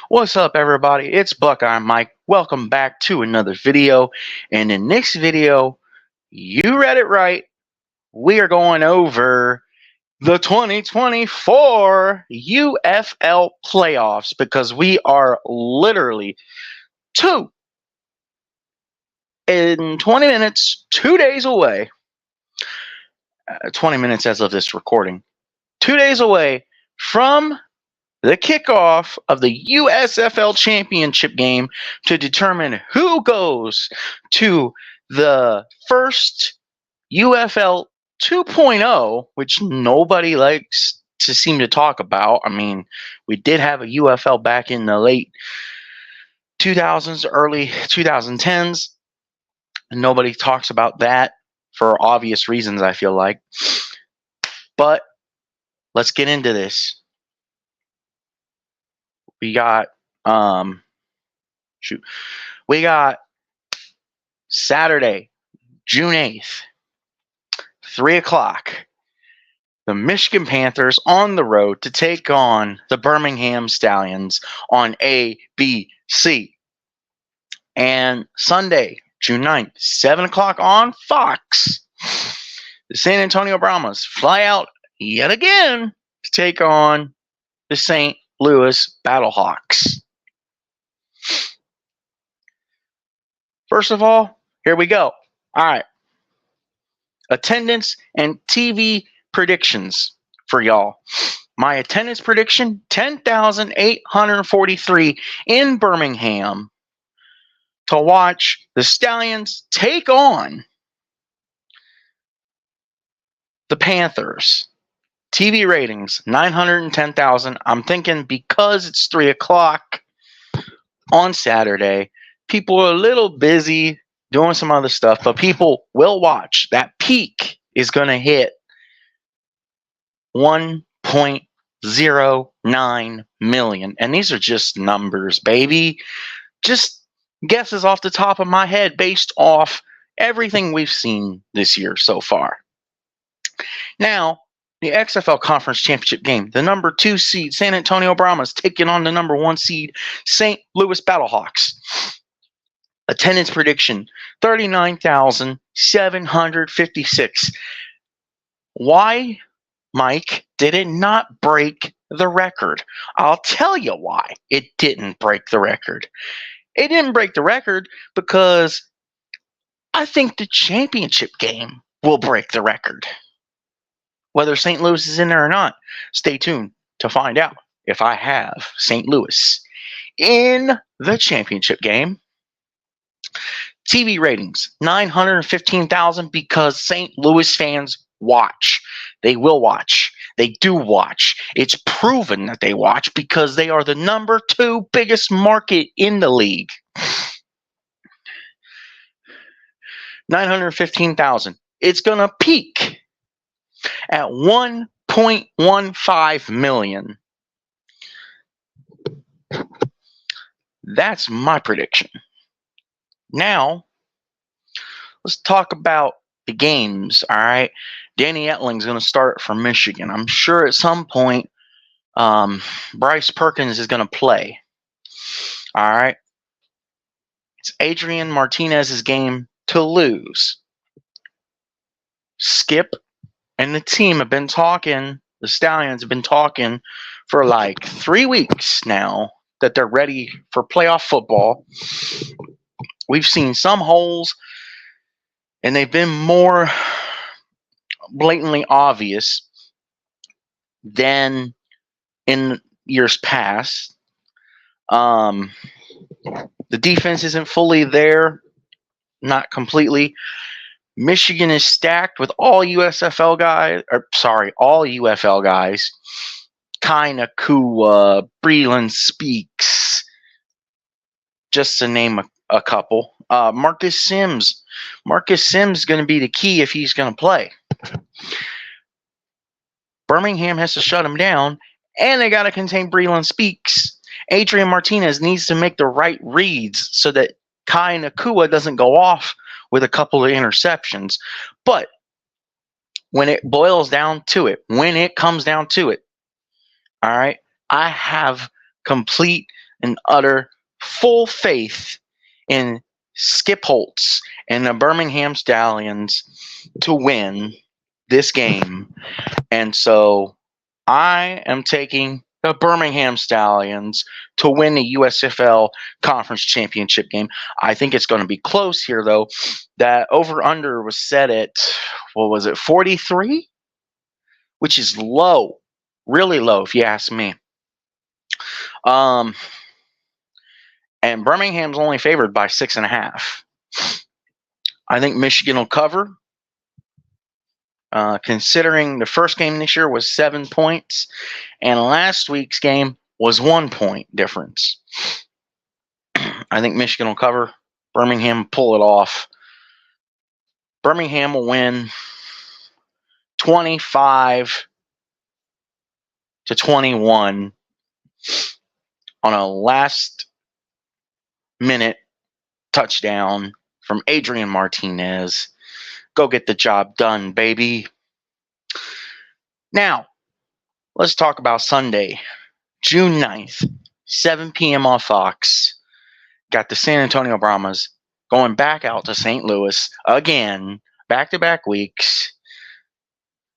What's up, everybody? It's Buckeye Mike. Welcome back to another video. And in this video, you read it right. We are going over the 2024 UFL playoffs because we are literally in 20 minutes, 2 days away. 20 minutes as of this recording. 2 days away from the kickoff of the USFL Championship game to determine who goes to the first UFL 2.0, which nobody likes to seem to talk about. I mean, we did have a UFL back in the late 2000s, early 2010s, and nobody talks about that for obvious reasons, I feel like. But let's get into this. We got Saturday, June 8th, 3 o'clock. The Michigan Panthers on the road to take on the Birmingham Stallions on ABC. And Sunday, June 9th, 7 o'clock on Fox. The San Antonio Brahmas fly out yet again to take on the St. Louis Battlehawks. First of all, here we go. All right. Attendance and TV predictions for y'all. My attendance prediction, 10,843 in Birmingham to watch the Stallions take on the Panthers. TV ratings, 910,000. I'm thinking because it's 3 o'clock on Saturday, people are a little busy doing some other stuff, but people will watch. That peak is going to hit 1.09 million. And these are just numbers, baby. Just guesses off the top of my head based off everything we've seen this year so far. Now, the XFL Conference Championship game, the number 2 seed San Antonio Brahmas taking on the number 1 seed St. Louis Battlehawks. Attendance prediction, 39,756. Why, Mike, did it not break the record? I'll tell you why it didn't break the record. It didn't break the record because I think the championship game will break the record. Whether St. Louis is in there or not, stay tuned to find out if I have St. Louis in the championship game. TV ratings, 915,000 because St. Louis fans watch. They will watch. They do watch. It's proven that they watch because they are the number 2 biggest market in the league. 915,000. It's going to peak at 1.15 million. That's my prediction. Now, let's talk about the games, all right? Danny Etling's going to start for Michigan. I'm sure at some point Bryce Perkins is going to play, all right? It's Adrian Martinez's game to lose. Skip and the team have been talking, the Stallions have been talking for like 3 weeks now that they're ready for playoff football. We've seen some holes, and they've been more blatantly obvious than in years past. The defense isn't fully there, not completely. Michigan is stacked with all UFL guys. Kai Nakua, Breland Speaks, just to name a couple. Marcus Sims is going to be the key if he's going to play. Birmingham has to shut him down, and they got to contain Breland Speaks. Adrian Martinez needs to make the right reads so that Kai Nakua doesn't go off with a couple of interceptions. But when it boils down to it, when it comes down to it, all right, I have complete and utter full faith in Skip Holtz and the Birmingham Stallions to win this game. And so I am taking the Birmingham Stallions to win the USFL Conference Championship game. I think it's going to be close here, though. That over-under was set at, 43? Which is low. Really low, if you ask me. And Birmingham's only favored by 6.5. I think Michigan will cover. Considering the first game this year was 7 points, and last week's game was 1 point difference. I think Michigan will cover. Birmingham pull it off. Birmingham will win 25-21 on a last-minute touchdown from Adrian Martinez. Go get the job done, baby. Now, let's talk about Sunday, June 9th, 7 p.m. on Fox. Got the San Antonio Brahmas going back out to St. Louis again, back-to-back weeks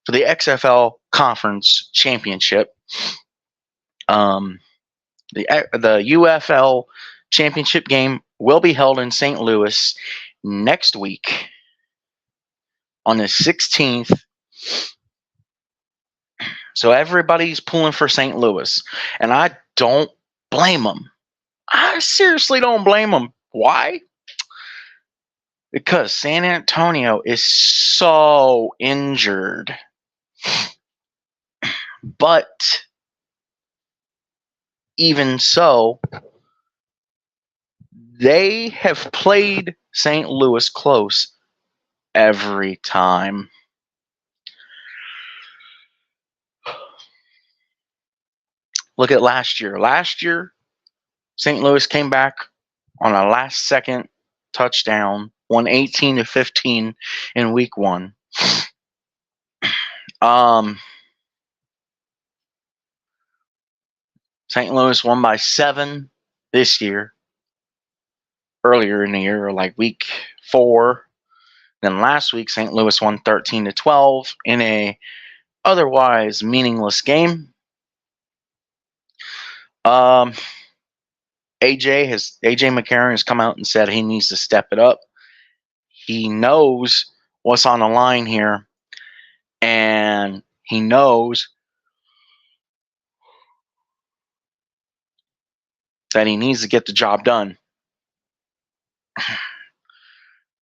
for the XFL Conference Championship. The UFL Championship game will be held in St. Louis next week on the 16th. So everybody's pulling for St. Louis, and I don't blame them. I seriously don't blame them. Why? Because San Antonio is so injured. But even so, they have played St. Louis close every time. Look at last year. Last year, St. Louis came back on a last-second touchdown, won 18-15 in week 1. St. Louis won by 7 this year. Earlier in the year, like week 4. Then last week, St. Louis won 13-12 in a otherwise meaningless game. AJ McCarron has come out and said he needs to step it up. He knows what's on the line here, and he knows that he needs to get the job done.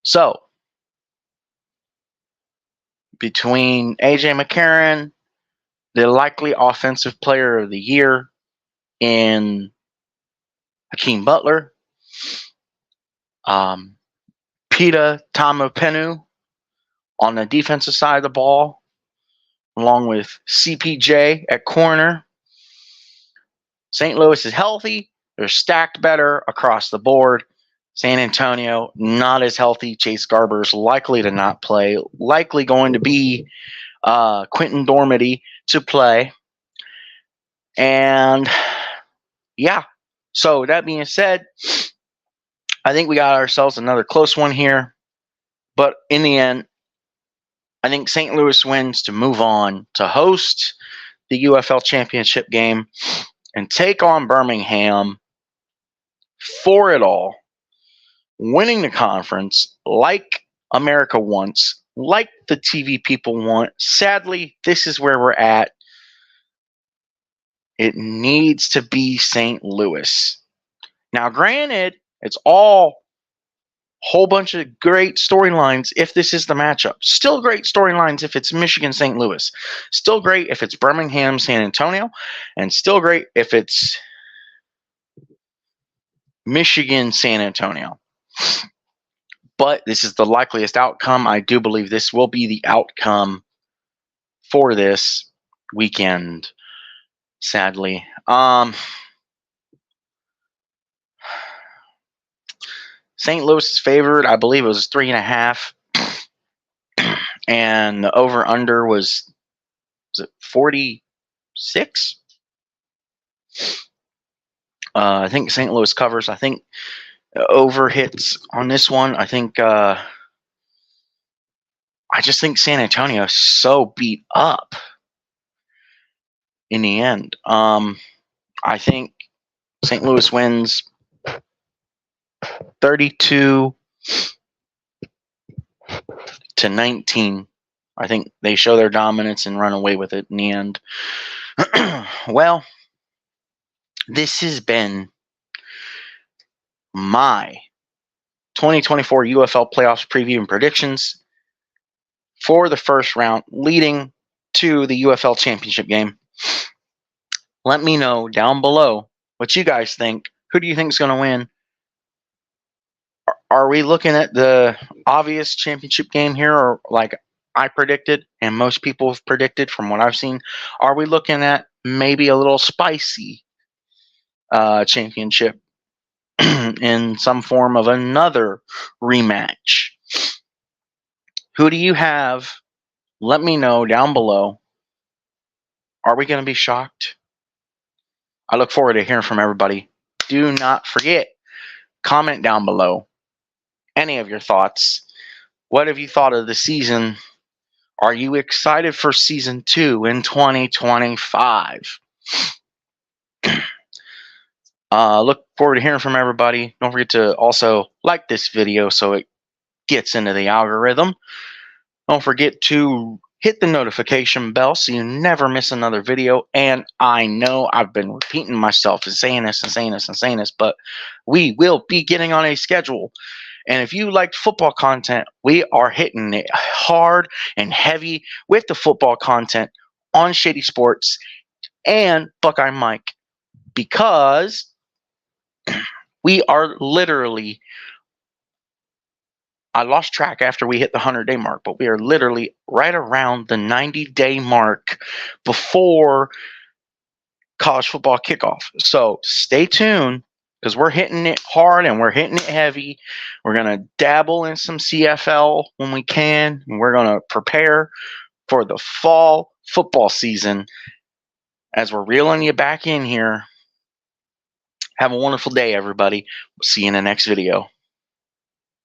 So, between AJ McCarron, the likely offensive player of the year in Hakeem Butler, Pita Tamopenu on the defensive side of the ball, along with CPJ at corner. St. Louis is healthy. They're stacked better across the board. San Antonio, not as healthy. Chase Garber's likely to not play. Likely going to be Quentin Dormady to play. And, yeah. So, that being said, I think we got ourselves another close one here. But in the end, I think St. Louis wins to move on to host the UFL Championship game and take on Birmingham for it all, winning the conference like America wants, like the TV people want. Sadly, this is where we're at. It needs to be St. Louis. Now, granted, it's all whole bunch of great storylines if this is the matchup. Still great storylines if it's Michigan, St. Louis. Still great if it's Birmingham, San Antonio. And still great if it's Michigan, San Antonio. But this is the likeliest outcome. I do believe this will be the outcome for this weekend, sadly. St. Louis is favored. I believe it was 3.5. And the over-under was it 46? I think St. Louis covers. I think over hits on this one. I just think San Antonio is so beat up in the end. I think St. Louis wins 32-19. I think they show their dominance and run away with it in the end. Well, this has been my 2024 UFL playoffs preview and predictions for the first round leading to the UFL championship game. Let me know down below what you guys think. Who do you think is going to win? Are we looking at the obvious championship game here, or like I predicted and most people have predicted from what I've seen? Are we looking at maybe a little spicy championship in some form of another rematch? Who do you have? Let me know down below. Are we going to be shocked? I look forward to hearing from everybody. Do not forget, comment down below any of your thoughts. What have you thought of the season? Are you excited for season 2 in 2025? Look forward to hearing from everybody. Don't forget to also like this video so it gets into the algorithm. Don't forget to hit the notification bell so you never miss another video. And I know I've been repeating myself and saying this, but we will be getting on a schedule. And if you liked football content, we are hitting it hard and heavy with the football content on Shady Sports and Buckeye Mike, because we are literally, I lost track after we hit the 100-day mark, but we are literally right around the 90-day mark before college football kickoff. So stay tuned, because we're hitting it hard and we're hitting it heavy. We're going to dabble in some CFL when we can, and we're going to prepare for the fall football season as we're reeling you back in here. Have a wonderful day, everybody. We'll see you in the next video.